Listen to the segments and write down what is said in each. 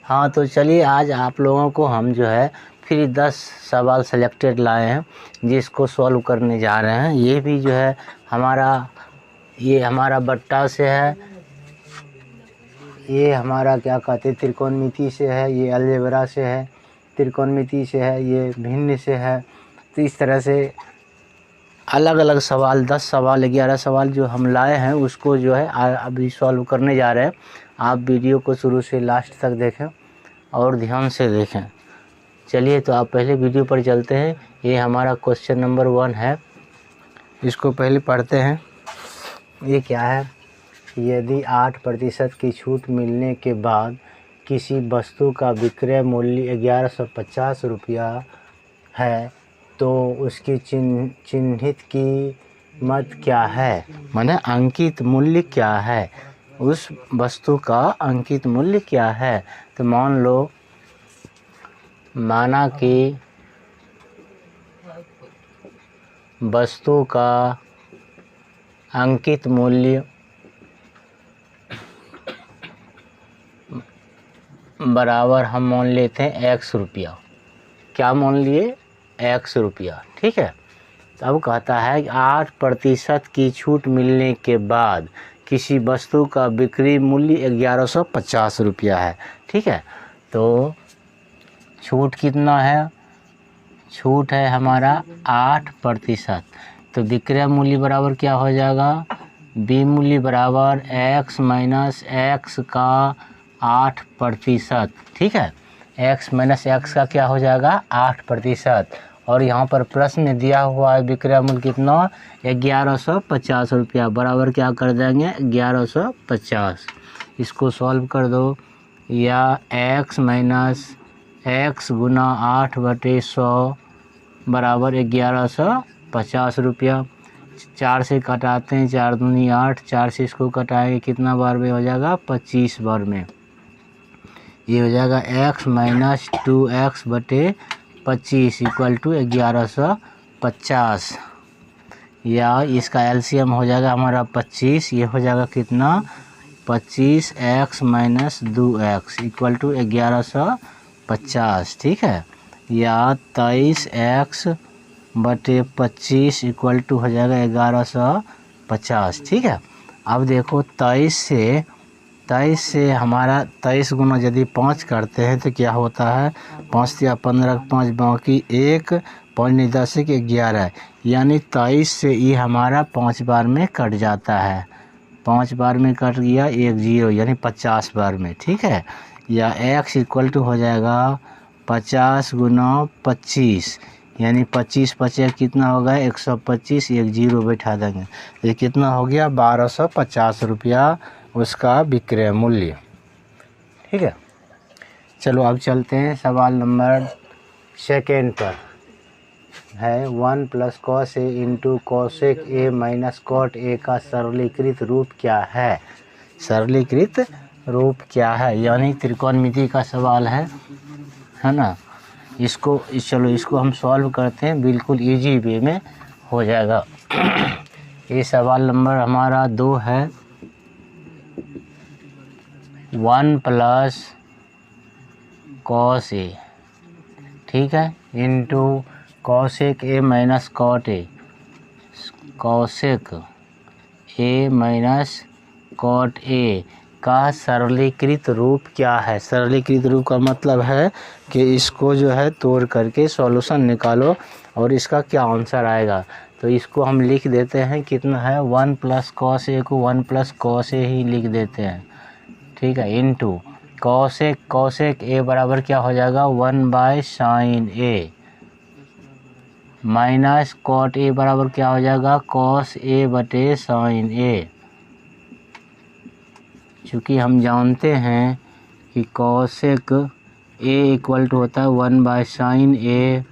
हाँ, तो चलिए आज आप लोगों को हम जो है फिर 10 सवाल सेलेक्टेड लाए हैं जिसको सॉल्व करने जा रहे हैं। ये भी जो है ये हमारा बट्टा से है, ये हमारा क्या कहते हैं त्रिकोणमिति से है, ये अलजेब्रा से है, त्रिकोणमिति से है, ये भिन्न से है। तो इस तरह से अलग अलग सवाल 10 सवाल 11 सवाल जो हम लाए हैं उसको जो है अभी सॉल्व करने जा रहे हैं। आप वीडियो को शुरू से लास्ट तक देखें और ध्यान से देखें। चलिए तो आप पहले वीडियो पर चलते हैं। ये हमारा क्वेश्चन नंबर 1 है, इसको पहले पढ़ते हैं। ये क्या है? यदि 8% की छूट मिलने के बाद किसी वस्तु का विक्रय मूल्य 1150 रुपया है तो उसकी चिन्हित कीमत क्या है? माने अंकित मूल्य क्या है? उस वस्तु का अंकित मूल्य क्या है? तो माना कि वस्तु का अंकित मूल्य बराबर हम मान लेते हैं x रुपया। क्या मान लिए? x रुपया। ठीक है। अब कहता है कि 8% की छूट मिलने के बाद किसी वस्तु का बिक्री मूल्य 1150 रुपया है। ठीक है, तो छूट कितना है? छूट है हमारा 8%। तो विक्रय मूल्य बराबर क्या हो जाएगा? बी मूल्य बराबर x माइनस एक्स का 8%। ठीक है, x माइनस एक्स का क्या हो जाएगा? 8%। और यहाँ पर प्रश्न में दिया हुआ है विक्रय मूल्य कितना? 1150 रुपया। बराबर क्या कर देंगे? 1150। इसको सॉल्व कर दो। या x माइनस एक्स गुना 8/100 बराबर 1150 रुपया। 4 से कटाते हैं, 4 दूनी 8, 4 से इसको कटाएंगे कितना बार में हो जाएगा? 25 बार में। ये हो जाएगा x minus 2x/25 equal to 1150। या इसका एलसीएम हो जाएगा हमारा 25। ये हो जाएगा कितना? 25x minus 2x equal to 1150। ठीक है, या 23x/25 इक्वल टू हो जाएगा 1150। ठीक है, अब देखो 23 से हमारा 23 गुना यदि 5 करते हैं तो क्या होता है? 5 या 15, 5 बाकी 1, 5 नहीं 10 के 11, यानी 23 से ये हमारा 5 बार में कट जाता है। 5 बार में कट गया, 1 0, यानी 50 बार में। ठीक है, या x इक्वल टू हो जाएगा 50 गुना 25, यानी 25 25 कितना होगा? 125, 1 0 बैठा देंगे। ये कितना हो गया? 1250 रुपया उसका विक्रय मूल्य। ठीक है, चलो अब चलते हैं सवाल नंबर 2 पर। है 1 + cos a into cosec a minus cot a का सरलीकृत रूप क्या है? सरलीकृत रूप क्या है? यानी त्रिकोणमिति का सवाल है ना। चलो इसको हम सॉल्व करते हैं, बिल्कुल इजी वे में हो जाएगा। ये सवाल नंबर हमारा 2 है। 1 + cos a, ठीक है, into cosec a minus cot a, cosec a minus cot a का सरलीकृत रूप क्या है? सरलीकृत रूप का मतलब है कि इसको जो है तोड़ करके सॉल्यूशन निकालो और इसका क्या आंसर आएगा। तो इसको हम लिख देते हैं, कितना है? 1 + cos a को 1 + cos a ही लिख देते हैं। ठीक है, इंटू cosec a बराबर क्या हो जाएगा? 1/sin a minus cot a बराबर क्या हो जाएगा? cos a/sin a। चूँकि हम जानते हैं कि cosec a इक्वल टू होता है 1/sin a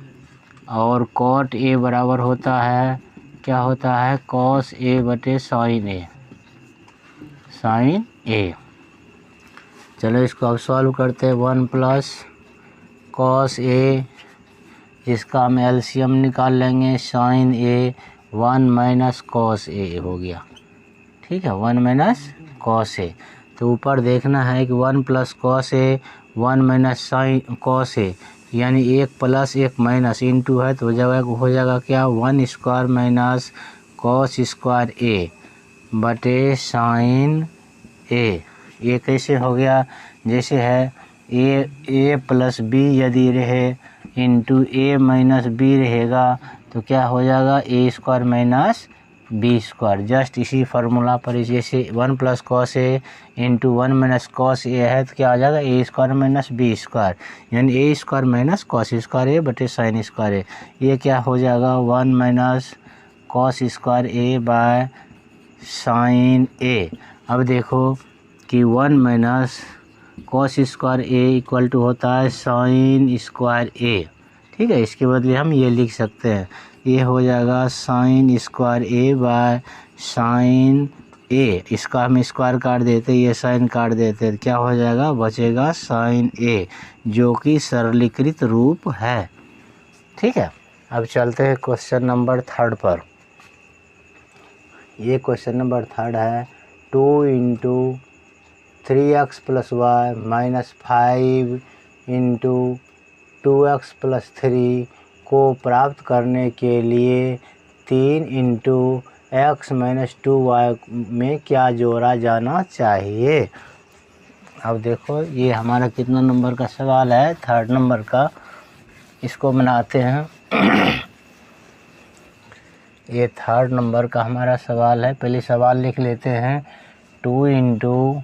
और cot a बराबर होता है, क्या होता है? cos a/sin a, sin a। चलो इसको अब सॉल्व करते हैं। 1 + cos a, इसका हम एलसीएम निकाल लेंगे, sin a 1 - cos a हो गया। ठीक है, 1 - cos a। तो ऊपर देखना है कि 1 + cos a 1 minus sine cos a, यानी 1 प्लस 1 माइनस इंटू है तो हो जाएगा क्या 1 square minus cos square a बटे साइन ए। ये कैसे हो गया, जैसे है ए प्लस बी यदि रहे इंटू ए माइनस बी रहेगा तो क्या हो जाएगा a square minus b square. Just इसी फार्मूला पर जैसे 1 plus cos a into 1 minus cos a है तो क्या आ जाएगा a square minus b square, यानी a square minus cos square a बटे साइन स्क्वायर ए। ये क्या हो जाएगा 1 minus cos square a by sine a. अब देखो कि 1 minus cos square a equal to होता है साइन स्क्वायर ए। ठीक है, इसके बदले हम ये लिख सकते हैं, ये हो जाएगा sine square a by sine a. इसका हम स्क्वायर काट देते, ये साइन काट देते, क्या हो जाएगा बचेगा साइन ए, जो कि सरलीकृत रूप है। ठीक है, अब चलते हैं क्वेश्चन नंबर 3 पर। ये क्वेश्चन नंबर 3 है 2 into 3x plus Y minus 5 into 2x plus 3 को प्राप्त करने के लिए 3 इंटू एक्स माइनस 2y में क्या जोड़ा जाना चाहिए। अब देखो ये हमारा कितना नंबर का सवाल है, 3 नंबर का। इसको बनाते हैं। ये 3 नंबर का हमारा सवाल है। पहले सवाल लिख लेते हैं 2 into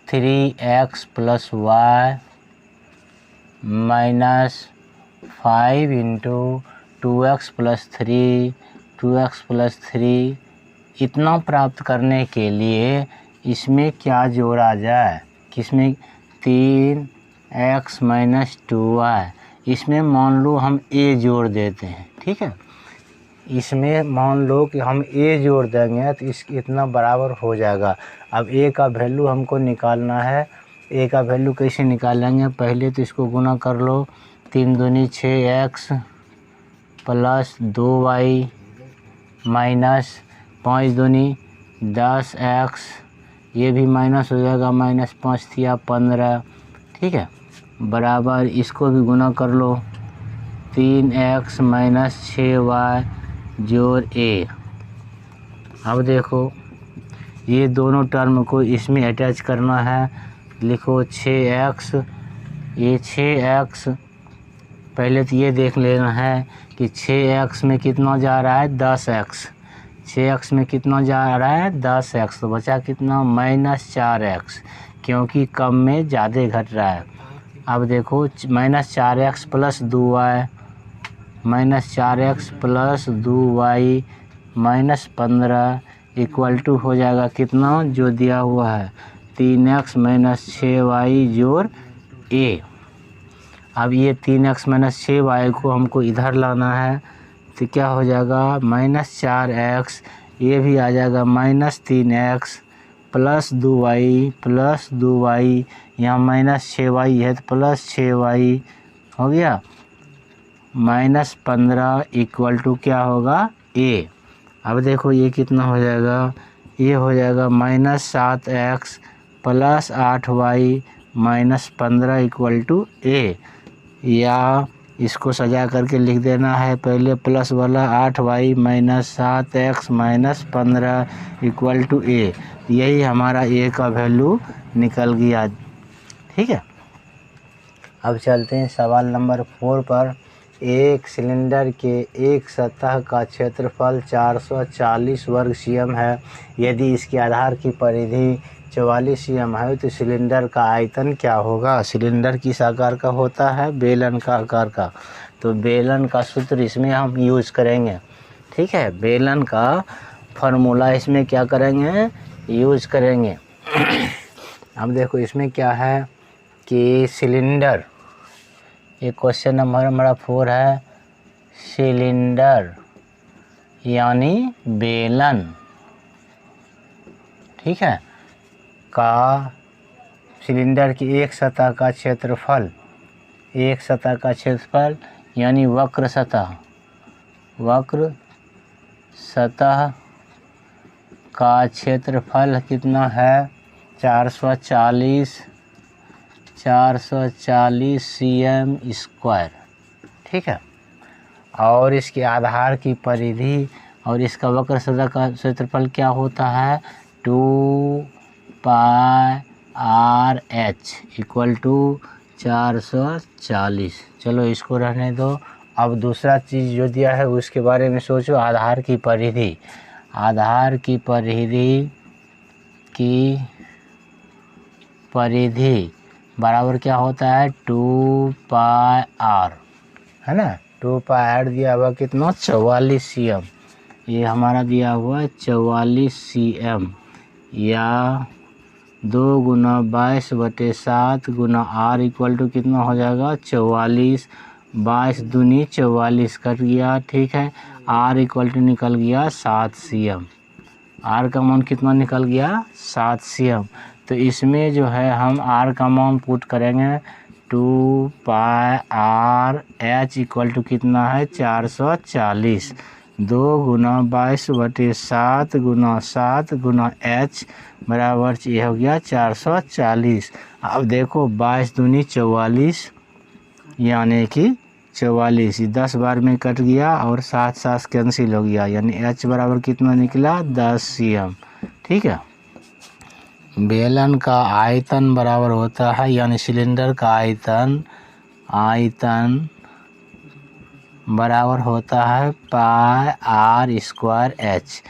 3x plus Y minus 5 into 2x plus 3 इतना प्राप्त करने के लिए इसमें क्या जोड़ा जाए, किसमें 3x माइनस 2y। इसमें मान लो हम a जोड़ देते हैं। ठीक है, इसमें मान लो कि हम a जोड़ देंगे तो इतना बराबर हो जाएगा। अब a का वैल्यू हमको निकालना है। a का वैल्यू कैसे निकालेंगे, पहले तो इसको गुना कर लो, 3 दूनी 6x प्लस 2y माइनस 5 दूनी 10x, ये भी माइनस हो जाएगा, माइनस 5 थिया 15। ठीक है, बराबर इसको भी गुना कर लो, 3x माइनस 6y जोड़ a। अब देखो ये दोनों टर्म को इसमें अटैच करना है। लिखो 6x, ये 6x, पहले तो ये देख लेना है कि 6x में कितना जा रहा है 10x, 6x में कितना जा रहा है 10x, तो बचा कितना माइनस 4x, क्योंकि कम में ज़्यादा घट रहा है। अब देखो minus 4x plus 2y, minus 4x plus 2y minus 15 equal to हो जाएगा कितना जो दिया हुआ है 3x माइनस 6y जोड़ a। अब ये 3x माइनस 6y को हमको इधर लाना है तो क्या हो जाएगा माइनस 4x, ये भी आ जाएगा माइनस 3x प्लस 2y, यहाँ माइनस 6y है तो प्लस 6y हो गया, माइनस 15 इक्वल टू क्या होगा a। अब देखो ये कितना हो जाएगा, ये हो जाएगा minus 7x plus 8y minus 15 equal to a। या इसको सजा करके लिख देना है, पहले प्लस वाला 8y minus 7x minus 15 equal to a। यही हमारा a का वैल्यू निकल गया। ठीक है, अब चलते हैं सवाल नंबर 4 पर। एक सिलेंडर के एक सतह का क्षेत्रफल 440 वर्ग cm है। यदि इसके आधार की परिधि 44 cm है तो सिलेंडर का आयतन क्या होगा। सिलेंडर किस आकार का होता है, बेलन का आकार का, तो बेलन का सूत्र इसमें हम यूज़ करेंगे। ठीक है, बेलन का फार्मूला इसमें क्या करेंगे, यूज़ करेंगे। अब देखो इसमें क्या है कि सिलेंडर, ये क्वेश्चन नंबर हमारा 4 है, सिलेंडर यानी बेलन, ठीक है, का सिलेंडर की एक सतह का क्षेत्रफल, एक सतह का क्षेत्रफल यानी वक्र सतह का क्षेत्रफल कितना है 440 440 cm स्क्वायर, ठीक है। और इसके आधार की परिधि और इसका वक्र सतह का क्षेत्रफल क्या होता है 2πr/h इक्वल टू 440। चलो इसको रहने दो। अब दूसरा चीज़ जो दिया है उसके बारे में सोचो। आधार की परिधि, आधार की परिधि बराबर क्या होता है 2πr, है ना। 2πr दिया हुआ कितना 44 cm, ये हमारा दिया हुआ 44 cm, या 2 गुना 22/7 गुना r इक्वल टू कितना हो जाएगा 44। 22 दूनी 44 कट गया, ठीक है। r इक्वल टू निकल गया 7 cm, r का मान कितना निकल गया 7 cm। तो इसमें जो है हम r का मान पुट करेंगे 2πr/h इक्वल टू कितना है 440। 2 गुना 22/7 गुना 7 गुना h बराबर ये हो गया 440। अब देखो 22 दूनी 44 यानी कि 44, 10 बार में कट गया और 7 कैंसिल हो गया, यानी h बराबर कितना निकला 10 cm, ठीक है। बेलन का आयतन बराबर होता है, यानी सिलेंडर का आयतन बराबर होता है πr²h।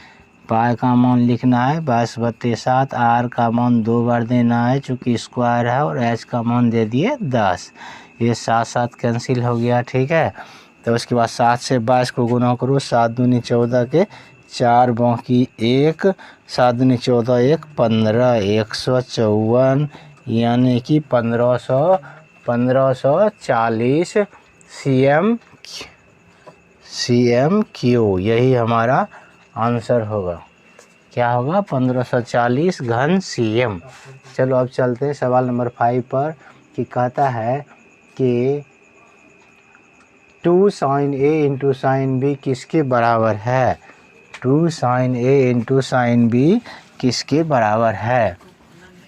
पाई का मान लिखना है 22/7, r का मान 2 बार देना है चूँकि स्क्वायर है, और h का मान दे दिए 10। ये 7 कैंसिल हो गया, ठीक है। तो उसके बाद 7 से 22 को गुना करो, 7 दूनी 14 के 4 बाकी 1, 7 दूनी 14 1 15, 154 यानी कि 1540 cm3, यही हमारा आंसर होगा। क्या होगा 1540 घन cm। चलो अब चलते हैं सवाल नंबर 5 पर, कि कहता है कि 2 sin A into sign B किसके बराबर है। 2 sin A into sign B किसके बराबर है।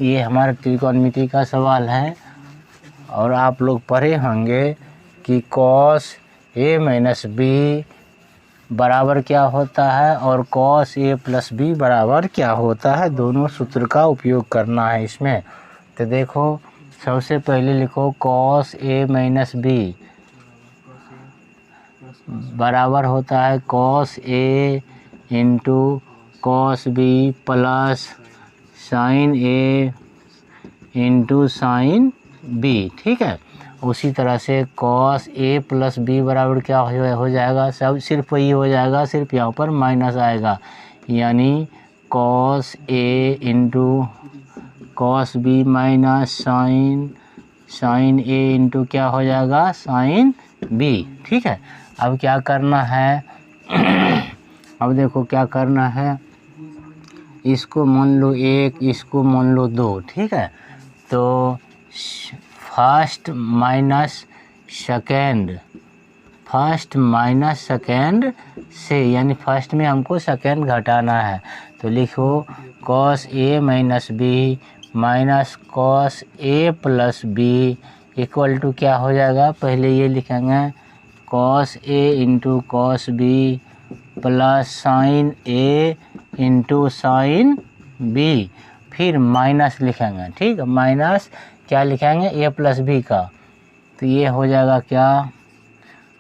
ये हमारा त्रिकोणमिति का सवाल है, और आप लोग पढ़े होंगे कि cos A माइनस B बराबर क्या होता है और cos A प्लस B बराबर क्या होता है। दोनों सूत्र का उपयोग करना है इसमें। तो देखो सबसे पहले लिखो cos A माइनस B बराबर होता है cos A into cos B plus sin A into sin B, ठीक है। उसी तरह से cos A प्लस B बराबर क्या हो जाएगा, सब सिर्फ वही हो जाएगा, सिर्फ यहाँ पर माइनस आएगा, यानी cos A into cos B minus sin A into क्या हो जाएगा sin B, ठीक है। अब क्या करना है अब देखो क्या करना है, इसको मान लो 1, इसको मान लो 2, ठीक है। तो फर्स्ट माइनस सेकेंड से, यानी फर्स्ट में हमको सेकेंड घटाना है। तो लिखो cos A minus B minus cos A plus B equal to क्या हो जाएगा, पहले ये लिखेंगे cos A into cos B plus sin A into sin B, फिर माइनस लिखेंगे, ठीक है। माइनस क्या लिखेंगे A प्लस B का, तो ये हो जाएगा क्या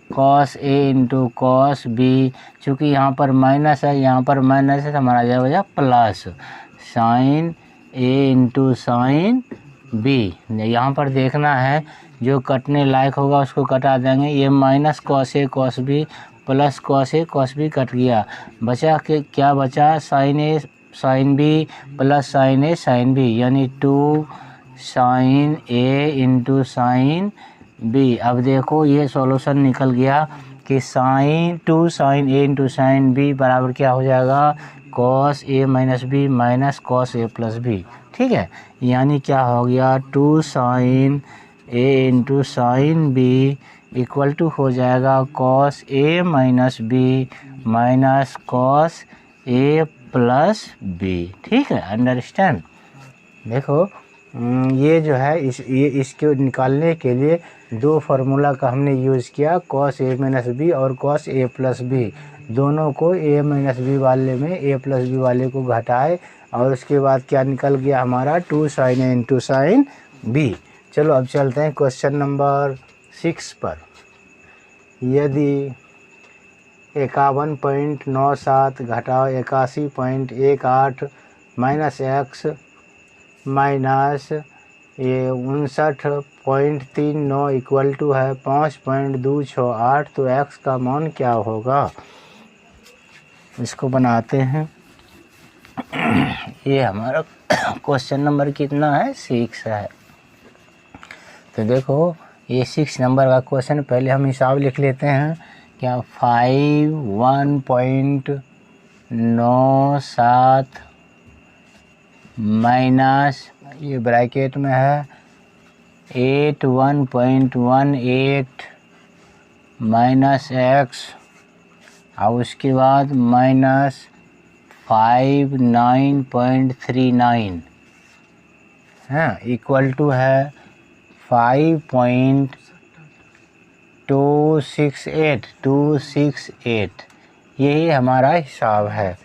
cos A into cos B, चूँकि यहाँ पर माइनस है, यहाँ पर माइनस है, तो हमारा जाएगा plus sin A into sin B। यहाँ पर देखना है जो कटने लायक होगा उसको कटा देंगे। ये minus cos A cos B plus cos A cos B cut गया, बचा के क्या बचा sin A sin B plus sin A sin B, यानी 2 sin A into sin B। अब देखो ये सॉल्यूशन निकल गया कि 2 sin A into sin B बराबर क्या हो जाएगा cos A minus B minus cos A plus B, ठीक है। यानी क्या हो गया 2 sin A into sin B equal to हो जाएगा cos A minus B minus cos A plus B, ठीक है। अंडरस्टैंड। देखो ये जो है ये इसके निकालने के लिए दो फार्मूला का हमने यूज़ किया, cos a माइनस बी और cos a प्लस बी। दोनों को a माइनस बी वाले में a प्लस बी वाले को घटाए और उसके बाद क्या निकल गया हमारा 2 sin a into sine B. चलो अब चलते हैं क्वेश्चन नंबर 6 पर। यदि 51.97 घटाओ 81.18 माइनस एक्स माइनस ये 59.39 इक्वल टू है 5.268, तो x का मान क्या होगा? इसको बनाते हैं। ये हमारा क्वेश्चन नंबर कितना है? 6 है। तो देखो ये 6 नंबर का क्वेश्चन, पहले हम हिसाब लिख लेते हैं। क्या 51.97 माइनस ये ब्रैकेट में है 81.18 माइनस एक्स और उसके बाद माइनस 59.39 है इक्वल टू है 5.268 यही हमारा हिसाब है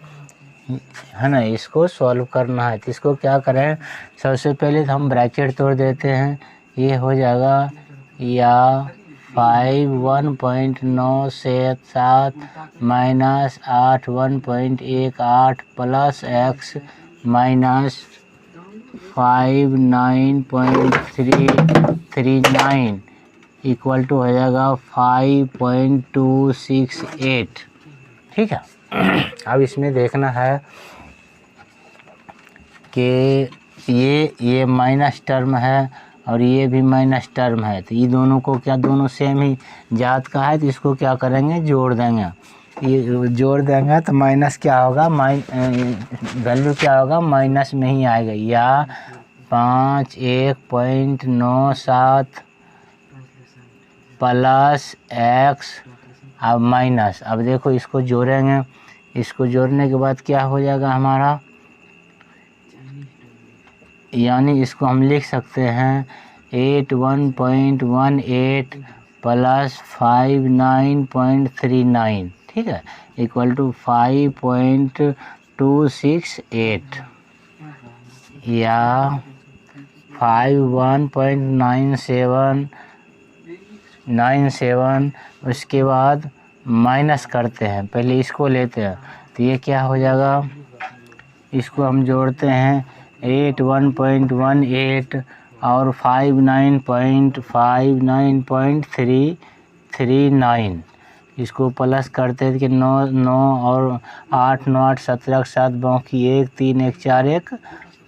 ना। इसको सॉल्व करना है तो इसको क्या करें, सबसे पहले तो हम ब्रैकेट तोड़ देते हैं। ये हो जाएगा या 51.97 minus 81.18 plus X minus 59.39 equal to हो जाएगा 5.268। ठीक है। अब इसमें देखना है कि ये माइनस टर्म है और ये भी माइनस टर्म है, तो ये दोनों को क्या, दोनों सेम ही जात का है, तो इसको क्या करेंगे, जोड़ देंगे। ये जोड़ देंगे तो माइनस क्या होगा, वैल्यू क्या होगा, माइनस में ही आएगा। या 51.97 प्लस एक्स अब माइनस, अब देखो इसको जोड़ेंगे, इसको जोड़ने के बाद क्या हो जाएगा हमारा, यानी इसको हम लिख सकते हैं 81.18 प्लस 59.39, ठीक है, इक्वल टू 5.268 या 51.97 उसके बाद माइनस करते हैं, पहले इसको लेते हैं, तो ये क्या हो जाएगा, इसको हम जोड़ते हैं 81.18 और 59.39, इसको प्लस करते हैं कि 9 और 8 9 8 17 7 बाकी 1 3 1 4 1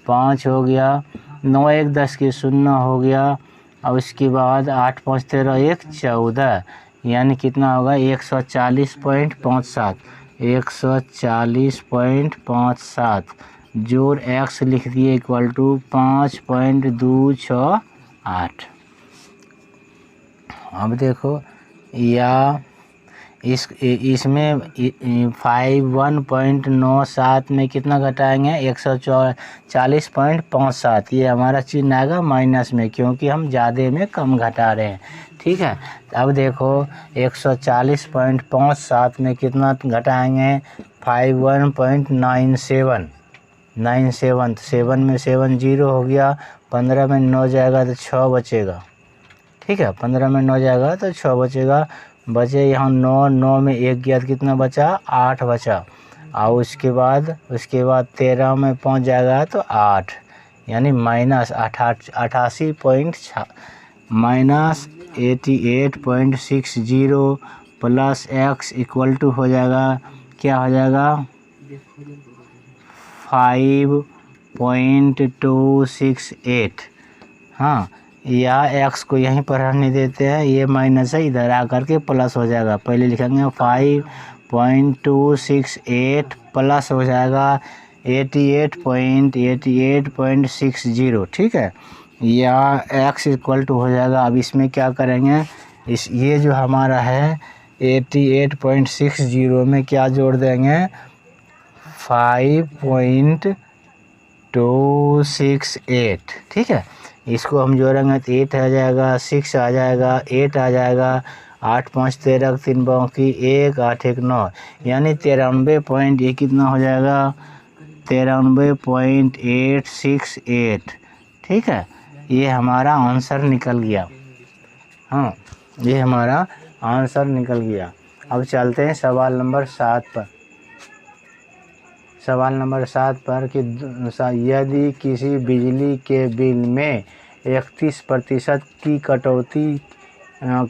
5 हो गया, 9 1 10 की 0 हो गया, और उसके बाद 8 5 13 1 14, यानी कितना होगा 140.57 140.57 जोड़ एक्स लिख दिए इक्वल टू 5.268। अब देखो या इसमें 51.97 में कितना घटाएंगे, 140.57, ये हमारा चिन्ह आएगा माइनस में, क्योंकि हम ज़्यादा में कम घटा रहे हैं। ठीक है, अब देखो 140.57 में कितना घटाएंगे, 51.97, 7 में 7 0 हो गया, 15 में 9 जाएगा तो 6 बचेगा। ठीक है, 15 में 9 जाएगा तो 6 बचेगा, बचे यहाँ 9 में 1 गया तो कितना बचा, 8 बचा, और उसके बाद 13 में 5 जाएगा तो 8, यानी minus 88.60 plus X equal to हो जाएगा, क्या हो जाएगा 5.268। हाँ, या एक्स को यहीं पर रहने देते हैं, ये माइनस है, इधर आकर के प्लस हो जाएगा। पहले लिखेंगे 5.268 प्लस हो जाएगा 88.60, ठीक है, या एक्स इक्वल टू हो जाएगा। अब इसमें क्या करेंगे, ये जो हमारा है 88.60 में क्या जोड़ देंगे, 5.268, ठीक है, इसको हम जोड़ेंगे तो 8 आ जाएगा, 6 आ जाएगा, 8 आ जाएगा, 8 5 13, 3 बाकी 1, 8 1 9, यानी 93 पॉइंट ये कितना हो जाएगा 93.868। ठीक है, ये हमारा आंसर निकल गया। हाँ, ये हमारा आंसर निकल गया। अब चलते हैं सवाल नंबर 7 पर। सवाल नंबर 7 पर कि यदि किसी बिजली के बिल में 31% की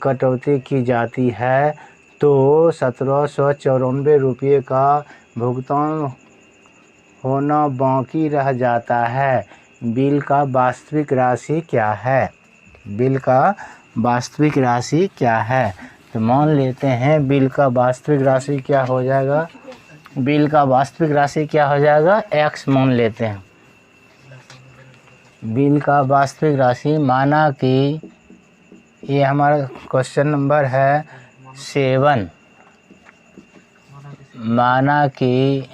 कटौती की जाती है तो 1794 रुपये का भुगतान होना बाकी रह जाता है। बिल का वास्तविक राशि क्या है? बिल का वास्तविक राशि क्या है? तो मान लेते हैं बिल का वास्तविक राशि क्या हो जाएगा। बिल का वास्तविक राशि क्या हो जाएगा, x मान लेते हैं। बिल का वास्तविक राशि माना कि ये हमारा क्वेश्चन नंबर है 7, माना कि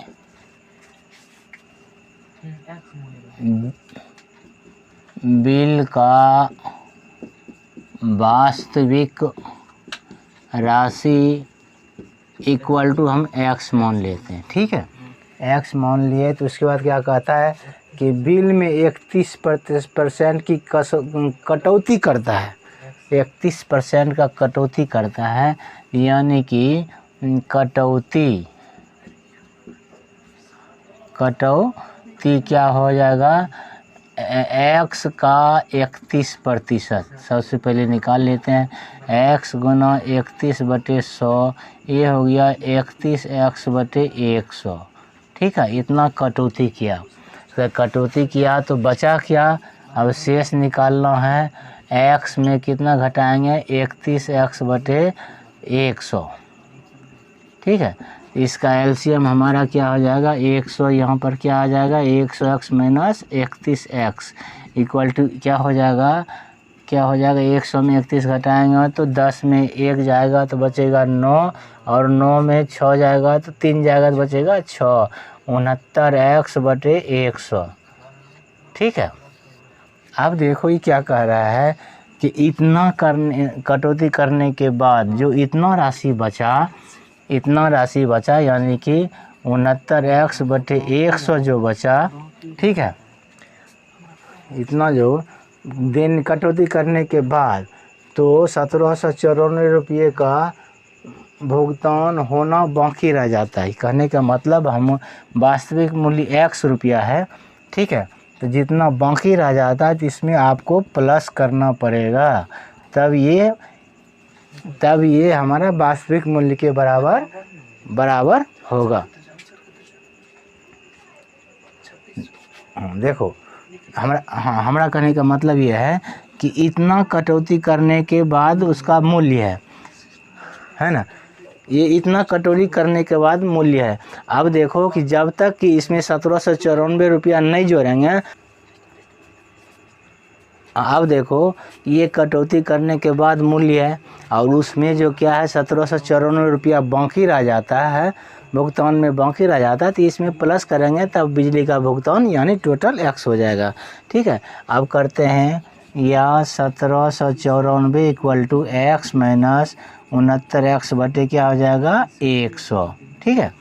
बिल का वास्तविक राशि इक्वल टू हम x मान लेते हैं। ठीक है, x मान लिए तो उसके बाद क्या कहता है कि बिल में 31% की कटौती करता है, 31% का कटौती करता है, यानी कि कटौती क्या हो जाएगा, x का 31%। सबसे पहले निकाल लेते हैं, x गुना 31/100, ये हो गया 31x/100। ठीक है, इतना कटौती किया। तो कटौती किया तो बचा क्या, अब शेष निकालना है। x में कितना घटाएंगे, 31x/100। ठीक है, इसका एलसीएम हमारा क्या हो जाएगा, 100, यहाँ पर क्या आ जाएगा 100x minus 31x equal to क्या हो जाएगा 100 में 31 घटाएंगे तो 10 में 1 जाएगा तो बचेगा 9, और 9 में 6 जाएगा तो 3 जाएगा तो बचेगा 6, 69x/100। ठीक है, अब देखो ये क्या कह रहा है कि इतना कटौती करने के बाद जो इतना राशि बचा यानी कि 69x/100 जो बचा। ठीक है, इतना जो दिन कटौती करने के बाद तो 1794 रुपये का भुगतान होना बाकी रह जाता है। कहने का मतलब हम वास्तविक मूल्य x रुपया है। ठीक है, तो जितना बाकी रह जाता है तो इसमें आपको प्लस करना पड़ेगा, तब ये हमारा वास्तविक मूल्य के बराबर होगा। देखो हमारा कहने का मतलब ये है कि इतना कटौती करने के बाद उसका मूल्य है ना, ये इतना कटौती करने के बाद मूल्य है। अब देखो कि जब तक कि इसमें 1794 रुपया नहीं जोड़ेंगे, अब देखो ये कटौती करने के बाद मूल्य है और उसमें जो क्या है 1794 रुपया बाकी रह जाता है, भुगतान में बाकी रह जाता है, तो इसमें प्लस करेंगे तब बिजली का भुगतान यानी टोटल x हो जाएगा। ठीक है, अब करते हैं या 1794 equal to x minus 69x बटे क्या हो जाएगा 100। ठीक है,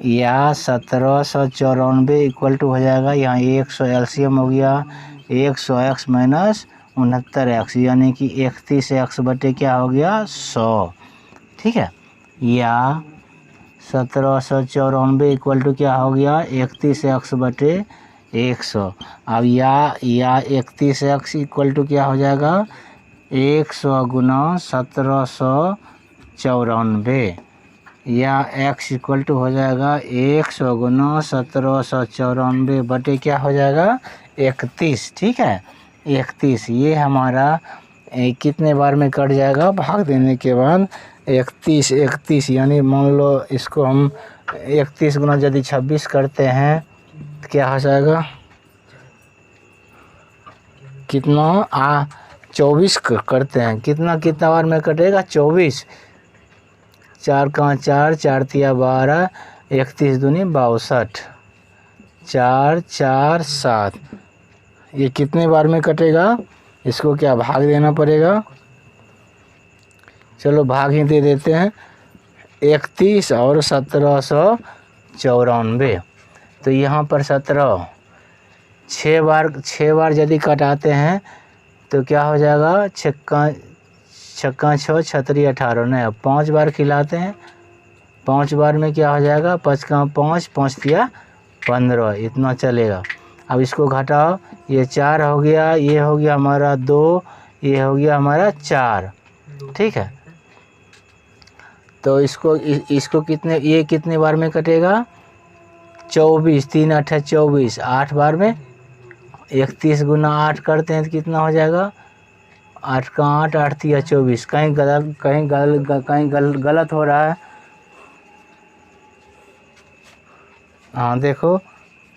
या 1794 इक्वल टू हो जाएगा यहाँ 100 एलसीएम हो गया 100x माइनस 69x यानी कि 31x बटे क्या हो गया 100। ठीक है, या 1794 इक्वल टू क्या हो गया 31x बटे 100। अब या 31x इक्वल टू क्या हो जाएगा 100 गुना 1794, या x इक्वल टू हो जाएगा 100 गुना 1794 बटे क्या हो जाएगा 31। ठीक है, 31 ये हमारा कितने बार में कट जाएगा, भाग देने के बाद 31 यानी मान लो इसको हम 31 गुना यदि 26 करते हैं तो क्या हो जाएगा, कितना 24 करते हैं, कितना बार में कटेगा 24, 4 का 4, 4 तिया 12, 31 दूनी 62, 4 4 7, ये कितने बार में कटेगा इसको क्या भाग देना पड़ेगा, चलो भाग ही दे देते हैं। 31 और 1794, तो यहाँ पर 17 6 बार यदि कटाते हैं तो क्या हो जाएगा, छक्का 6 छतरी 18, नहीं 5 बार खिलाते हैं, 5 बार में क्या हो जाएगा, 5 का 5 5 दिया 15, इतना चलेगा। अब इसको घटाओ, ये 4 हो गया, ये हो गया हमारा 2, ये हो गया हमारा 4, ठीक है। तो इसको कितने, ये कितने बार में कटेगा, 24, 3 8 24, 8 बार में 31 गुना 8 करते हैं तो कितना हो जाएगा, 8 का 8, 8 3 24, कहीं गलत हो रहा है। हाँ देखो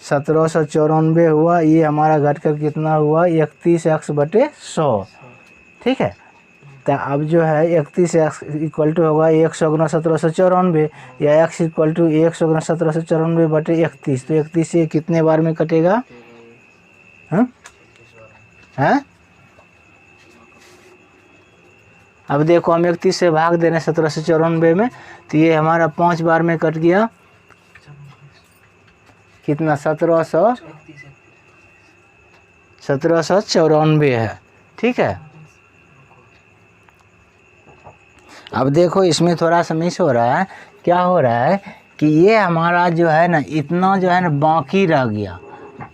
1794 हुआ, ये हमारा घटकर कितना हुआ, 31x/100, ठीक है। तो अब जो है 31x इक्वल टू होगा 100 गुना 1794, या x इक्वल टू 100 गुना 1794/31, तो 31 से कितने बार में कटेगा, हैं? अब देखो हम 31 से भाग दे रहे हैं 1794 में, तो ये हमारा 5 बार में कट गया, कितना 1794 है, ठीक है। अब देखो इसमें थोड़ा सा मिस हो रहा है, क्या हो रहा है कि ये हमारा जो है ना, इतना जो है ना बाकी रह गया,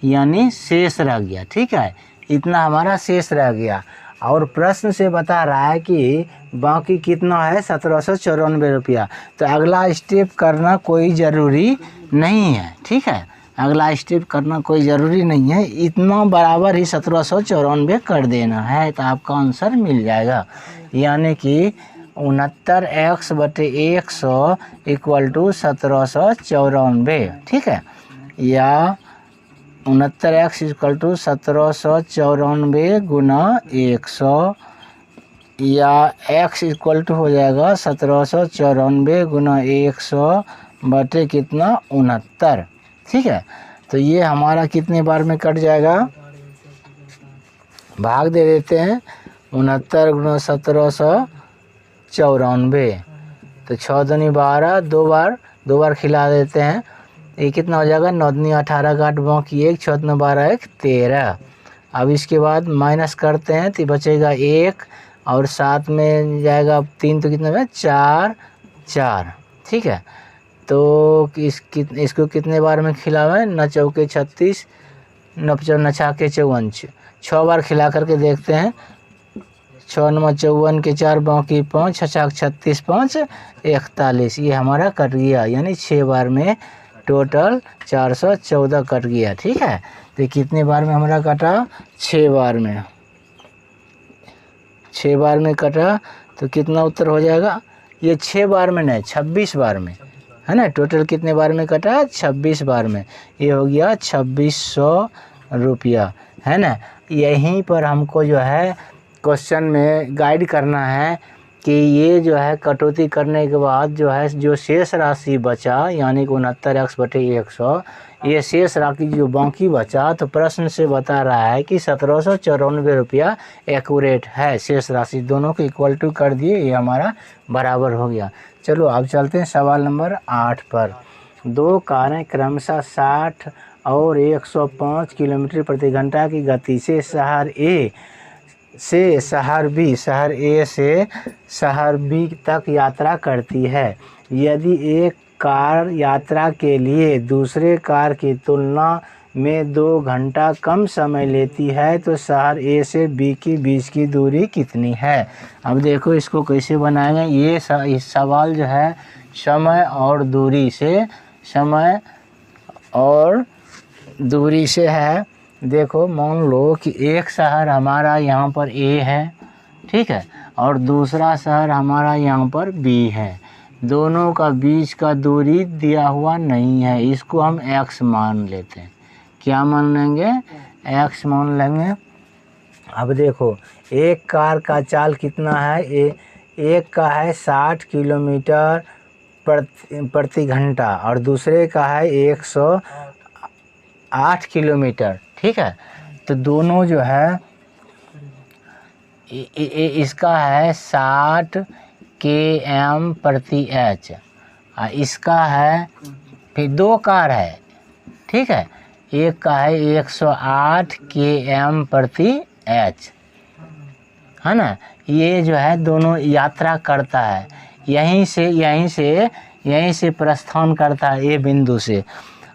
यानी शेष रह गया, ठीक है, इतना हमारा शेष रह गया। और प्रश्न से बता रहा है कि बाकी कितना है, 1794 रुपया। तो अगला स्टेप करना कोई ज़रूरी नहीं है, ठीक है, अगला स्टेप करना कोई ज़रूरी नहीं है, इतना बराबर ही 1794 कर देना है, तो आपका आंसर मिल जाएगा। यानी कि 69x/100 इक्वल टू 1794, ठीक है, या 69x इक्वल टू 1794 गुना 100, या x इक्वल टू हो जाएगा 1794 गुना 100 बटे कितना 69, ठीक है। तो ये हमारा कितने बार में कट जाएगा, भाग दे देते हैं, 69 गुना 1794, तो 6 दूनी 12, 2 बार खिला देते हैं, ये कितना हो जाएगा, 9 दूनी 18 का 8 बाकी 1, 6 दूनी 12 1 13। अब इसके बाद माइनस करते हैं तो बचेगा 1, और साथ में जाएगा 3, तो कितना है 4, ठीक है। तो इसको कितने बार में खिलावें, 9 चौके 36, 9 छाके 54, 6 बार खिला करके देखते हैं, 6 9 54 के 4 बाकी 5, 6 36 5 41, ये हमारा कट गया, यानी 6 बार में टोटल 414 कट गया, ठीक है। तो कितने बार में हमारा कटा, 6 बार में, 6 बार में कटा, तो कितना उत्तर हो जाएगा, ये 6 बार में नहीं 26 बार में है ना, टोटल कितने बार में कटा, 26 बार में, ये हो गया 2600 रुपया, है ना। यहीं पर हमको जो है क्वेश्चन में गाइड करना है कि ये जो है कटौती करने के बाद जो है जो शेष राशि बचा, यानी कि 69x/100, ये शेष राशि जो बाकी बचा, तो प्रश्न से बता रहा है कि 1794 रुपया एक्यूरेट है, शेष राशि दोनों को इक्वल टू कर दिए, ये हमारा बराबर हो गया। चलो अब चलते हैं सवाल नंबर 8 पर। 2 कारें क्रमशः 60 और 105 किलोमीटर प्रति घंटा की गति से शहर ए से शहर बी, शहर ए से शहर बी तक यात्रा करती है। यदि एक कार यात्रा के लिए दूसरे कार की तुलना में 2 घंटा कम समय लेती है, तो शहर ए से बी के बीच की दूरी कितनी है। अब देखो इसको कैसे बनाएंगे, ये सवाल जो है समय और दूरी से है। देखो मान लो कि एक शहर हमारा यहाँ पर ए है, ठीक है, और दूसरा शहर हमारा यहाँ पर बी है, दोनों का बीच का दूरी दिया हुआ नहीं है, इसको हम x मान लेते हैं। क्या मान लेंगे, x मान लेंगे। अब देखो एक कार का चाल कितना है, एक का है 60 किलोमीटर प्रति घंटा और दूसरे का है 108 किलोमीटर, ठीक है। तो दोनों जो है इसका है 60 km प्रति एच, इसका है, फिर दो कार है, ठीक है, एक का है 108 km प्रति एच, है ना। ये जो है दोनों यात्रा करता है, यहीं से प्रस्थान करता है ए बिंदु से,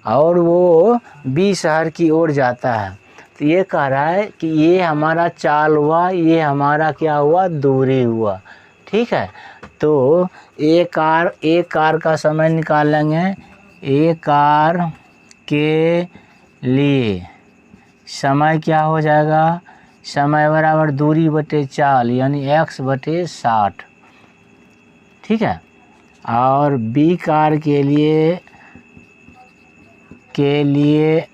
और वो बी शहर की ओर जाता है। तो ये कह रहा है कि ये हमारा चाल हुआ, ये हमारा क्या हुआ, दूरी हुआ, ठीक है। तो एक कार का समय निकालेंगे, एक कार के लिए समय क्या हो जाएगा, समय बराबर दूरी बटे चाल, यानी x बटे 60, ठीक है। और बी कार के लिए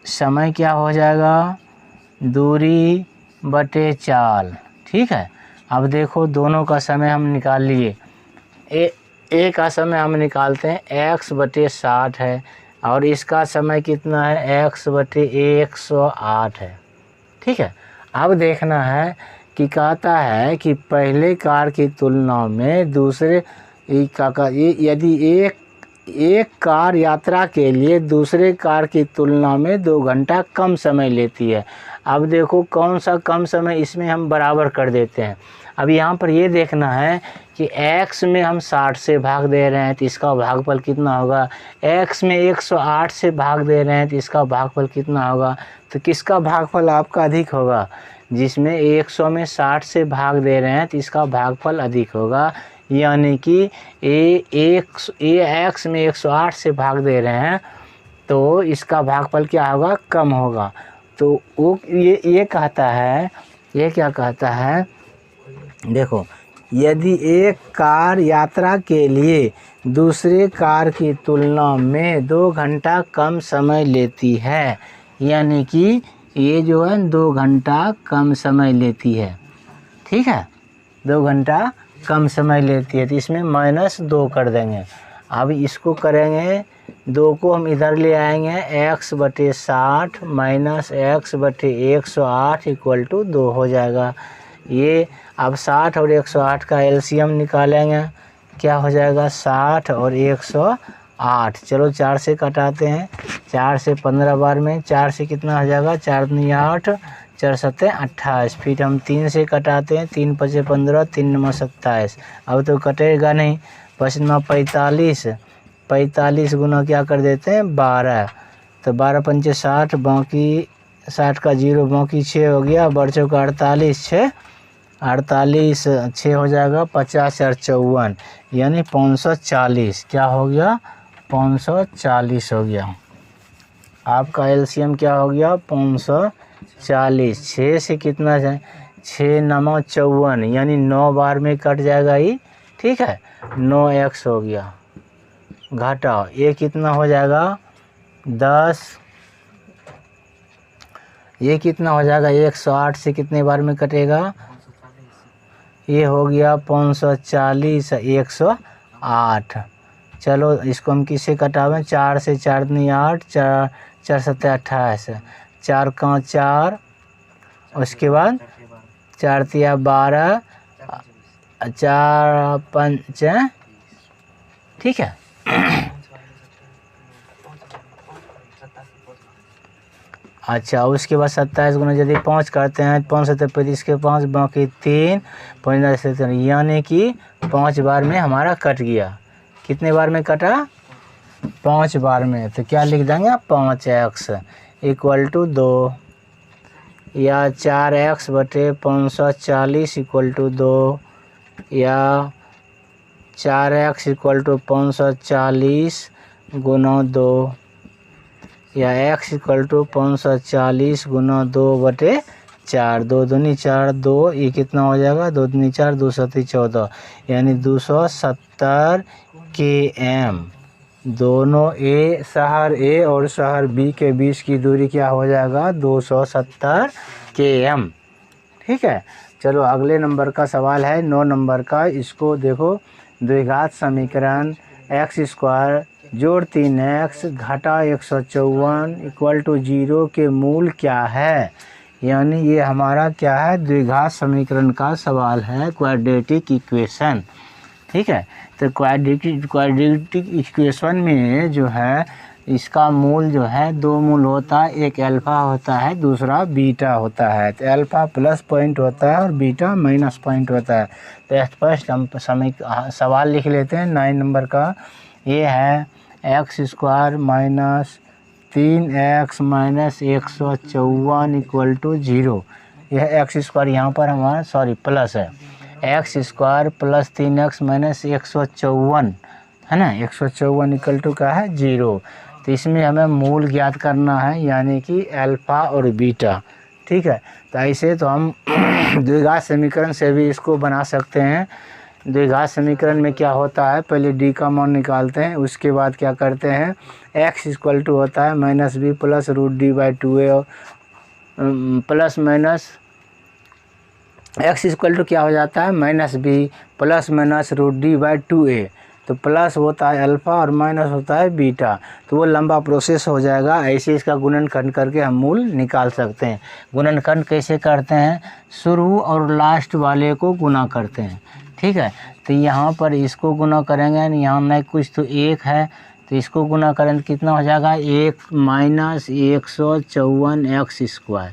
समय क्या हो जाएगा, दूरी बटे चाल, ठीक है। अब देखो दोनों का समय हम निकाल लिए, ए का समय हम निकालते हैं x बटे 60 है, और इसका समय कितना है, x बटे 108 है, ठीक है। अब देखना है कि कहता है कि पहले कार की तुलना में दूसरे यदि एक कार यात्रा के लिए दूसरे कार की तुलना में 2 घंटा कम समय लेती है। अब देखो कौन सा कम समय, इसमें हम बराबर कर देते हैं। अब यहाँ पर ये देखना है कि x में हम 60 से भाग दे रहे हैं तो इसका भागफल कितना होगा, x में 108 से भाग दे रहे हैं तो इसका भागफल कितना होगा। तो किसका भागफल आपका अधिक होगा, जिसमें 100 में 60 से भाग दे रहे हैं तो इसका भागफल अधिक होगा, यानी कि x में 108 से भाग दे रहे हैं तो इसका भागफल क्या होगा, कम होगा। तो वो ये कहता है, ये क्या कहता है, देखो यदि एक कार यात्रा के लिए दूसरे कार की तुलना में 2 घंटा कम समय लेती है, यानी कि ये जो है 2 घंटा कम समय लेती है, ठीक है, 2 घंटा कम समय लेती है, तो इसमें -2 कर देंगे। अब इसको करेंगे, 2 को हम इधर ले आएंगे, x बटे 60 माइनस x बटे 108 इक्वल टू 2 हो जाएगा। ये अब 60 और 108 का एलसीएम निकालेंगे, क्या हो जाएगा, 60 और 108, चलो 4 से कटाते हैं, 4 से 15 बार में, 4 से कितना हो जाएगा, 4 दूनी 8, 4 सत्ते 28, फिर हम 3 से कटाते हैं, 3 पचे 15, 3 9 27, अब तो कटेगा नहीं, 5 9 45, 45 गुना क्या कर देते हैं 12, तो 12 पंचे 60, बाकी 60 का 0 बाकी 6 हो गया, बच्चों का 48, 6 हो जाएगा, 50 और 54 यानी 540, क्या हो गया, 540 हो गया। आपका एलसीएम क्या हो गया, 540, 6 से कितना है, 6 9 54, यानी 9 बार में कट जाएगा ही, ठीक है, 9x हो गया, घटाओ ये कितना हो जाएगा 10, ये कितना हो जाएगा 108 से कितने बार में कटेगा, ये हो गया 540 108, चलो इसको हम किससे कटावें, 4 से 4 दूनी 8, 4 सत्ते 28, 4 का 4, उसके बाद 4 तिया 12, 4 5, ठीक है। अच्छा उसके बाद 27 गुना यदि 5 करते हैं, 5 से 35 के 5 बाकी 3, 5 से 3, यानी कि 5 बार में हमारा कट गया। कितने बार में कटा, 5 बार में, तो क्या लिख देंगे 5x इक्वल टू 2, या 4x बटे 540 इक्वल टू 2, या 4x इक्वल टू 540 गुना 2, या x इक्वल टू 540 गुना 2 बटे 4, 2 दूनी 4, 2, ये कितना हो जाएगा, 2 दूनी 4, 2 सत्ती 14, यानी 270 km। दोनों शहर ए और शहर बी के बीच की दूरी क्या हो जाएगा, 270 km, ठीक है। चलो अगले नंबर का सवाल है 9 नंबर का, इसको देखो, द्विघात समीकरण x² जोड़ 3x घटा 154 इक्वल टू 0 के मूल क्या है, यानी ये हमारा क्या है, द्विघात समीकरण का सवाल है, क्वाड्रेटिक इक्वेशन। ठीक है, तो क्वाड्रेटिक इक्वेशन में जो है इसका मूल जो है दो मूल होता है, एक अल्फ़ा होता है, दूसरा बीटा होता है। तो अल्फ़ा प्लस पॉइंट होता है और बीटा माइनस पॉइंट होता है। तो स्पष्ट हम सवाल लिख लेते हैं 9 नंबर का। ये है x² minus 3x minus 154 equal to 0। यह x² यहाँ पर हमारा प्लस है, x² प्लस 3x माइनस 154 है ना, 154 इक्वल टू क्या है 0। तो इसमें हमें मूल ज्ञात करना है, यानी कि अल्फ़ा और बीटा। ठीक है, तो ऐसे तो हम द्विघात समीकरण से भी इसको बना सकते हैं। द्विघात समीकरण में क्या होता है, पहले डी का मान निकालते हैं, उसके बाद क्या करते हैं, x इक्वल टू होता है minus B plus √d/2a plus minus x equal to क्या हो जाता है minus B plus minus √d/2a। तो प्लस होता है अल्फ़ा और माइनस होता है बीटा, तो वो लंबा प्रोसेस हो जाएगा। ऐसे इसका गुणनखंड करके हम मूल निकाल सकते हैं। गुणनखंड कैसे करते हैं, शुरू और लास्ट वाले को गुना करते हैं। ठीक है, तो यहाँ पर इसको गुना करेंगे, यहाँ नहीं कुछ तो एक है, तो इसको गुना करें तो कितना हो जाएगा, 1 माइनस 154x²।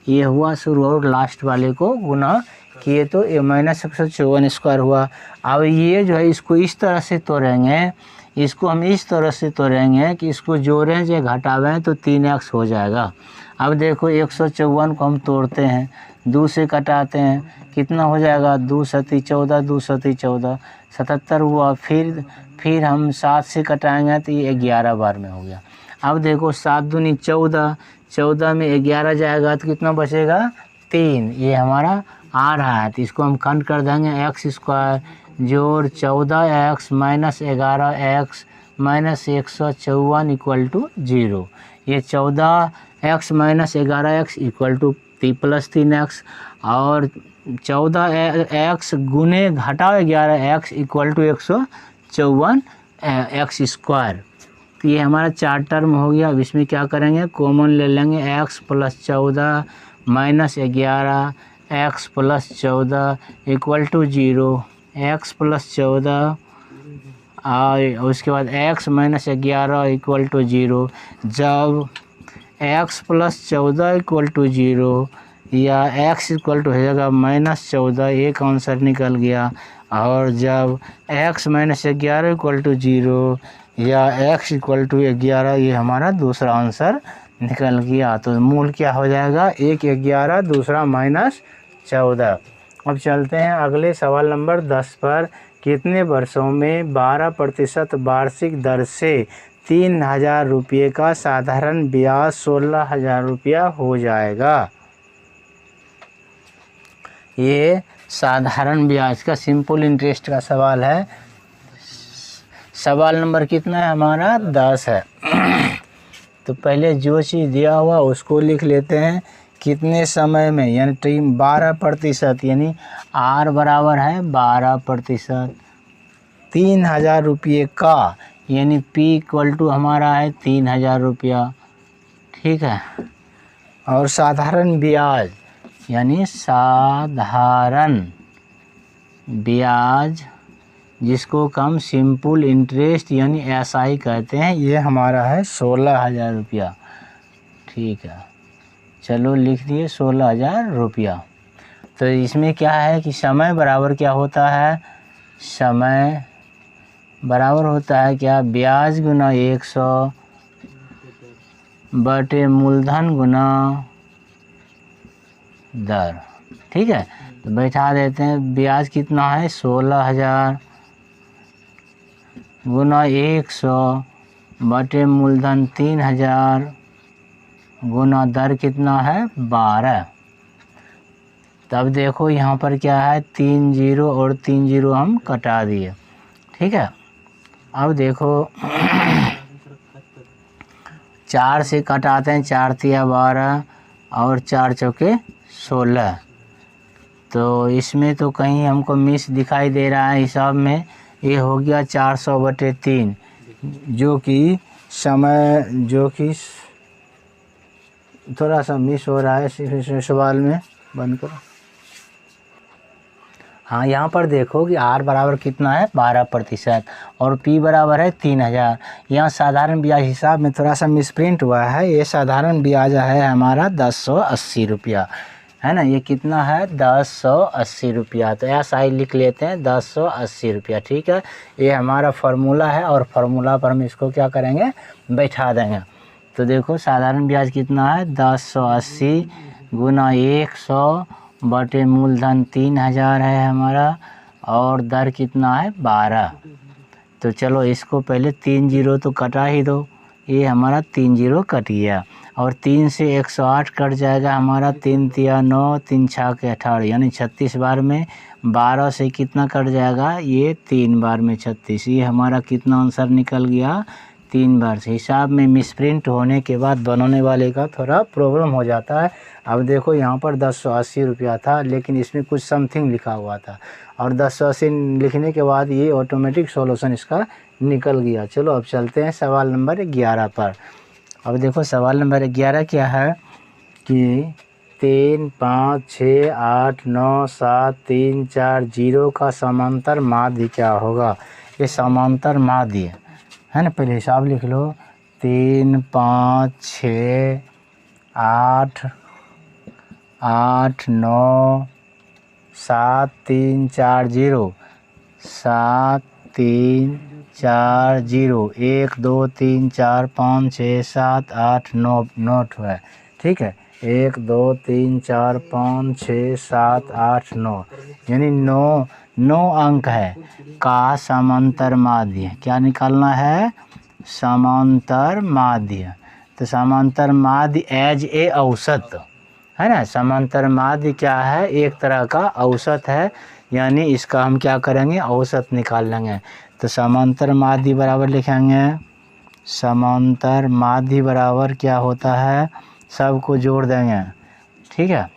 ये हुआ शुरू और लास्ट वाले को गुना किए तो ये माइनस 154 हुआ। अब ये जो है इसको इस तरह से तोड़ेंगे, इसको हम इस तरह से तोड़ेंगे कि इसको जोड़ें या घटावें तो 3x हो जाएगा। अब देखो 154 को हम तोड़ते हैं, 2 से कटाते हैं, कितना हो जाएगा 2 सती 14, 2 सती 14, 77 हुआ। फिर हम 7 से कटाएंगे तो ये 11 बार में हो गया। अब देखो 7 दूनी 14, 14 में 11 जाएगा तो कितना बचेगा 3, ये हमारा आ रहा है। तो इसको हम खंड कर देंगे, x² जोड़ 14x minus 11x minus 154 equal to 0। ये 14x minus 11x equal two plus 3x और 14x गुने घटाओ 11x इक्वल टू 154x²। तो ये हमारा 4 टर्म हो गया। अब इसमें क्या करेंगे, कॉमन ले लेंगे, x plus 14 minus 11x plus 14 equal to 0, x plus 14 और उसके बाद x माइनस 11 इक्वल टू 0। जब x प्लस 14 इक्वल टू 0 या x इक्वल टू हो जाएगा माइनस 14, एक आंसर निकल गया। और जब x माइनस 11 इक्वल टू 0 या x इक्वल टू 11, ये हमारा दूसरा आंसर निकल गया। तो मूल क्या हो जाएगा, एक 11, दूसरा माइनस 14। अब चलते हैं अगले सवाल नंबर 10 पर। कितने वर्षों में 12% वार्षिक दर से 3000 रुपये का साधारण ब्याज 16,000 रुपया हो जाएगा। ये साधारण ब्याज का सिंपल इंटरेस्ट का सवाल है। सवाल नंबर कितना है हमारा 10 है। तो पहले जो चीज़ दिया हुआ उसको लिख लेते हैं, कितने समय में, यानी 12% यानी R बराबर है 12%, 3000 रुपये का यानी P इक्वल टू हमारा है 3000 रुपया। ठीक है, और साधारण ब्याज यानी साधारण ब्याज जिसको हम सिंपल इंटरेस्ट यानी SI कहते हैं, ये हमारा है 16,000 रुपया। ठीक है, चलो लिख दिए 16,000 रुपया। तो इसमें क्या है कि समय बराबर क्या होता है, समय बराबर होता है क्या, ब्याज गुना 100 बटे मूलधन गुना दर। ठीक है, तो बैठा देते हैं, ब्याज कितना है 16,000 गुना 100 बटे मूलधन 3000 गुना दर कितना है 12। तब देखो यहाँ पर क्या है 3 0 और 3 0 हम कटा दिए। ठीक है, अब देखो 4 से कटाते हैं, 4 तिया 12 और 4 चौके 16। तो इसमें तो कहीं हमको मिस दिखाई दे रहा है हिसाब में। ये हो गया 400 बटे 3 जो कि समय थोड़ा सा मिस हो रहा है इस सवाल में, बंद करो। हाँ, यहाँ पर देखो कि R बराबर कितना है 12% और P बराबर है 3000। यहाँ साधारण ब्याज हिसाब में थोड़ा सा मिसप्रिंट हुआ है। ये साधारण ब्याज है हमारा 1080 रुपया, है ना। ये कितना है 1080 रुपया, तो ऐसा ही लिख लेते हैं 1080 रुपया, ठीक है। ये हमारा फार्मूला है और फार्मूला पर हम इसको क्या करेंगे, बैठा देंगे। तो देखो साधारण ब्याज कितना है 1080 गुना 100 बटे मूलधन 3000 है हमारा, और दर कितना है 12। तो चलो इसको पहले 3 जीरो तो कटा ही दो, ये हमारा 3 जीरो कट गया, और 3 से 108 कट जाएगा हमारा, 3 तिया 9, 3 छः के 18, यानी 36 बार में 12 से कितना कट जाएगा, ये 3 बार में 36। ये हमारा कितना आंसर निकल गया, 3 बार से। हिसाब में मिसप्रिंट होने के बाद बनाने वाले का थोड़ा प्रॉब्लम हो जाता है। अब देखो यहाँ पर 1080 रुपया था, लेकिन इसमें कुछ समथिंग लिखा हुआ था, और 1080 लिखने के बाद ये ऑटोमेटिक सॉल्यूशन इसका निकल गया। चलो अब चलते हैं सवाल नंबर 11 पर। अब देखो सवाल नंबर 11 क्या है कि 3, 5, 6, 8, 9, 7, 3, 4, 0 का समांतर माध्य क्या होगा। ये समांतर माध्य है ना, पहले हिसाब लिख लो। 3, 5, 6, 8, 9, 7, 3, 4, 0, 7, 3, 4, 0, 1, 2, 3, 4, 5, 6, 7, 8, 9 नोट है, ठीक है। 1, 2, 3, 4, 5, 6, 7, 8, 9, यानी 9 अंक है का समांतर माध्य। क्या निकालना है, समांतर माध्य। तो समांतर माध्य एज ए औसत है ना। समांतर माध्य क्या है, एक तरह का औसत है, यानी इसका हम क्या करेंगे, औसत निकाल लेंगे। तो समांतर माध्य बराबर लिखेंगे, समांतर माध्य बराबर क्या होता है, सबको जोड़ देंगे, ठीक है।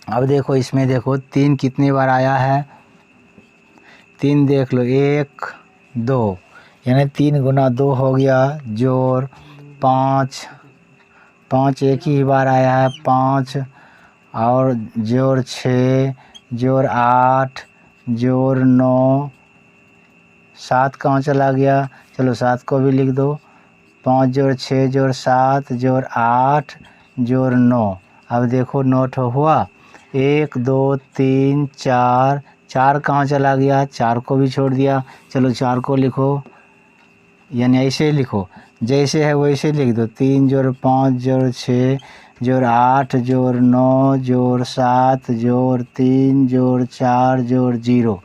अब देखो इसमें देखो 3 कितनी बार आया है, 3 देख लो, 1, 2, यानी 3 गुना 2 हो गया, जोड़ 5 एक ही बार आया है 5, और जोड़ 6, जोड़ 8, जोड़ 9, 7 कहाँ चला गया, चलो 7 को भी लिख दो। 5 जोड़ 6 जोड़ 7 जोड़ 8 जोड़ 9। अब देखो नोट हुआ, 1, 2, 3, 4 कहाँ चला गया, 4 को भी छोड़ दिया। चलो 4 को लिखो, यानी ऐसे लिखो, जैसे है वैसे लिख दो। 3 जोड़ 5 जोड़ 6 जोड़ 8 जोड़ 9 जोड़ 7 जोड़ 3 जोड़ 4 जोड़ 0।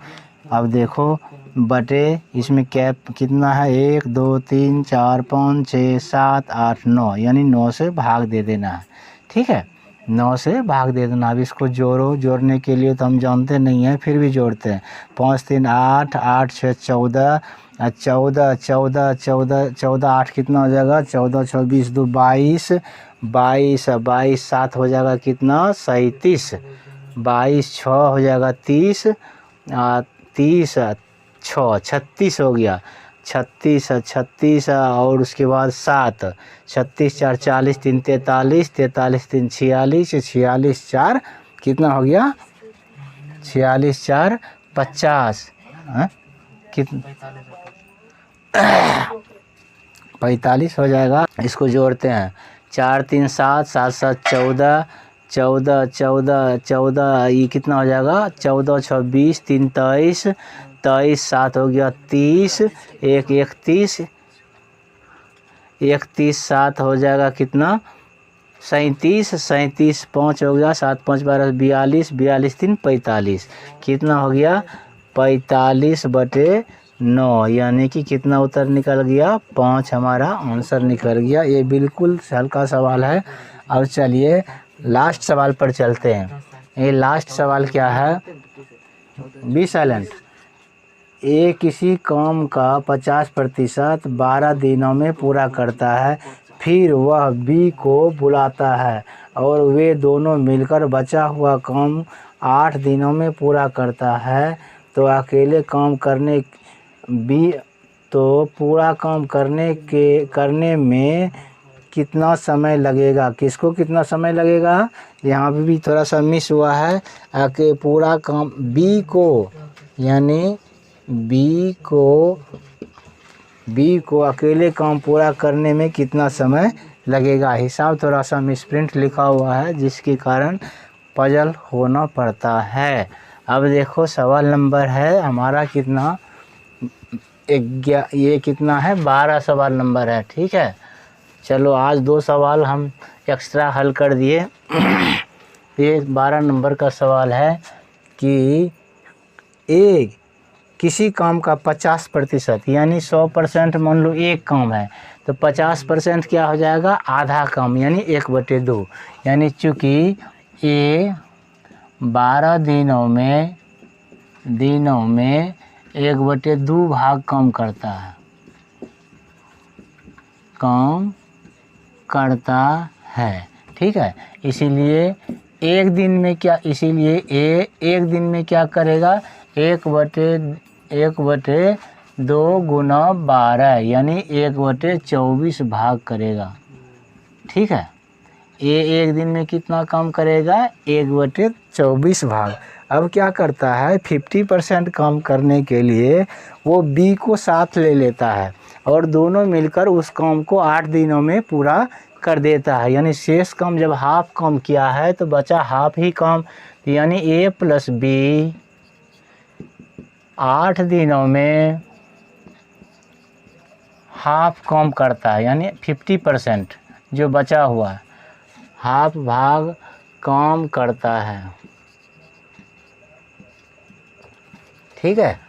अब देखो बटे इसमें कैप कितना है, 1, 2, 3, 4, 5, 6, 7, 8, 9, यानी 9 से भाग दे देना है, ठीक है। 9 से भाग दे देना। अब इसको जोड़ो, जोड़ने के लिए तो हम जानते नहीं हैं, फिर भी जोड़ते हैं। 5, 3, 8, 8, 6, 14, 14, 14, 14, 14, 8 कितना हो जाएगा, 14, 24, 2, 22, 22, 22, 7 हो जाएगा कितना, 37, 22, 6 हो जाएगा 30, 30, 6, 36 हो गया, 36, 36 और उसके बाद 7, 36, 4, 40, 3, 43, 43, 3, 46, 46, 4 कितना हो गया, 46, 4, 50, कितना 45 हो जाएगा। इसको जोड़ते हैं, 4, 3, 7, 7, 7, 14, 14, 14, 14, ये कितना हो जाएगा, 14, 26, 3, 23, 23, 7 हो गया 30, 1, 31, 31, 7 हो जाएगा कितना, 37, 37, 5 हो गया, 7, 5, 12, 42, 42, 3, 45, कितना हो गया 45/9, यानी कि कितना उत्तर निकल गया, 5 हमारा आंसर निकल गया। ये बिल्कुल हल्का सवाल है। अब चलिए लास्ट सवाल पर चलते हैं। ये लास्ट सवाल क्या है, बी साइलेंट। ए किसी काम का 50% 12 दिनों में पूरा करता है, फिर वह बी को बुलाता है और वे दोनों मिलकर बचा हुआ काम 8 दिनों में पूरा करता है, तो अकेले काम करने बी तो पूरा काम करने में कितना समय लगेगा, किसको कितना समय लगेगा, यहाँ पे भी थोड़ा सा मिस हुआ है कि पूरा काम बी को, यानी बी को अकेले काम पूरा करने में कितना समय लगेगा। हिसाब थोड़ा सा मिसप्रिंट लिखा हुआ है जिसके कारण पजल होना पड़ता है। अब देखो सवाल नंबर है हमारा कितना, ये कितना है, 12 सवाल नंबर है। ठीक है, चलो आज 2 सवाल हम एक्स्ट्रा हल कर दिए। ये 12 नंबर का सवाल है कि किसी काम का 50% यानी 100% मान लो एक काम है तो 50% क्या हो जाएगा, आधा काम यानी 1/2, यानी चूँकि ए 12 दिनों में 1/2 भाग काम करता है, ठीक है। इसीलिए एक दिन में क्या, इसीलिए ए एक दिन में क्या करेगा, 1/2 गुना 12 यानी 1/24 भाग करेगा। ठीक है, ए एक दिन में कितना काम करेगा, 1/24 भाग। अब क्या करता है, 50% काम करने के लिए वो बी को साथ ले लेता है और दोनों मिलकर उस काम को 8 दिनों में पूरा कर देता है। यानी शेष काम जब हाफ काम किया है तो बचा हाफ ही काम, यानी ए प्लस बी 8 दिनों में हाफ काम करता है, यानी 50% जो बचा हुआ है हाफ भाग काम करता है। ठीक है,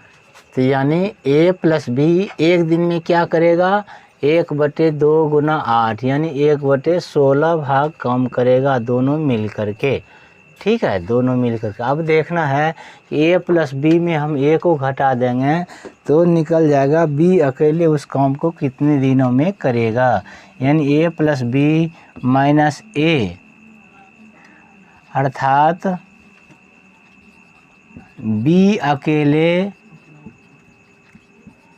तो यानी ए प्लस बी एक दिन में क्या करेगा, 1/2 गुना 8 यानी 1/16 भाग काम करेगा दोनों मिल कर के। ठीक है, दोनों मिल कर के। अब देखना है कि ए प्लस बी में हम ए को घटा देंगे तो निकल जाएगा बी अकेले उस काम को कितने दिनों में करेगा, यानी ए प्लस बी माइनस ए, अर्थात बी अकेले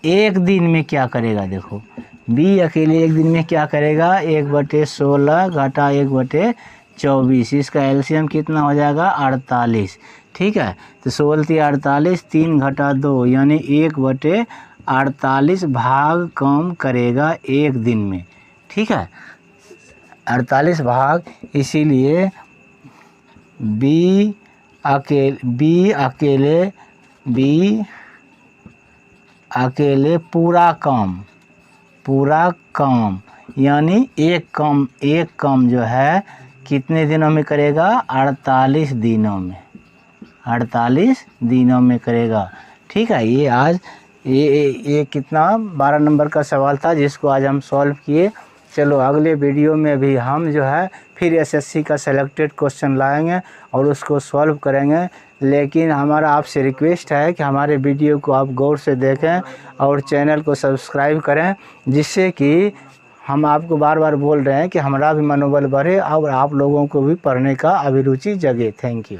एक दिन में क्या करेगा, देखो बी अकेले एक दिन में क्या करेगा, 1/16 घटा 1/24, इसका एलसीएम कितना हो जाएगा, 48। ठीक है, तो 16×3 = 48, 3 घटा 2 यानी 1/48 भाग काम करेगा एक दिन में। ठीक है, 48 भाग, इसीलिए बी अकेले पूरा काम यानी एक काम जो है कितने दिनों में करेगा, 48 दिनों में करेगा। ठीक है, ये आज ये कितना 12 नंबर का सवाल था जिसको आज हम सॉल्व किए। चलो अगले वीडियो में भी हम जो है फिर एसएससी का सेलेक्टेड क्वेश्चन लाएंगे और उसको सॉल्व करेंगे। लेकिन हमारा आपसे रिक्वेस्ट है कि हमारे वीडियो को आप गौर से देखें और चैनल को सब्सक्राइब करें, जिससे कि हम आपको बार बार बोल रहे हैं कि हमारा भी मनोबल बढ़े और आप लोगों को भी पढ़ने का अभिरुचि जगे। Thank you.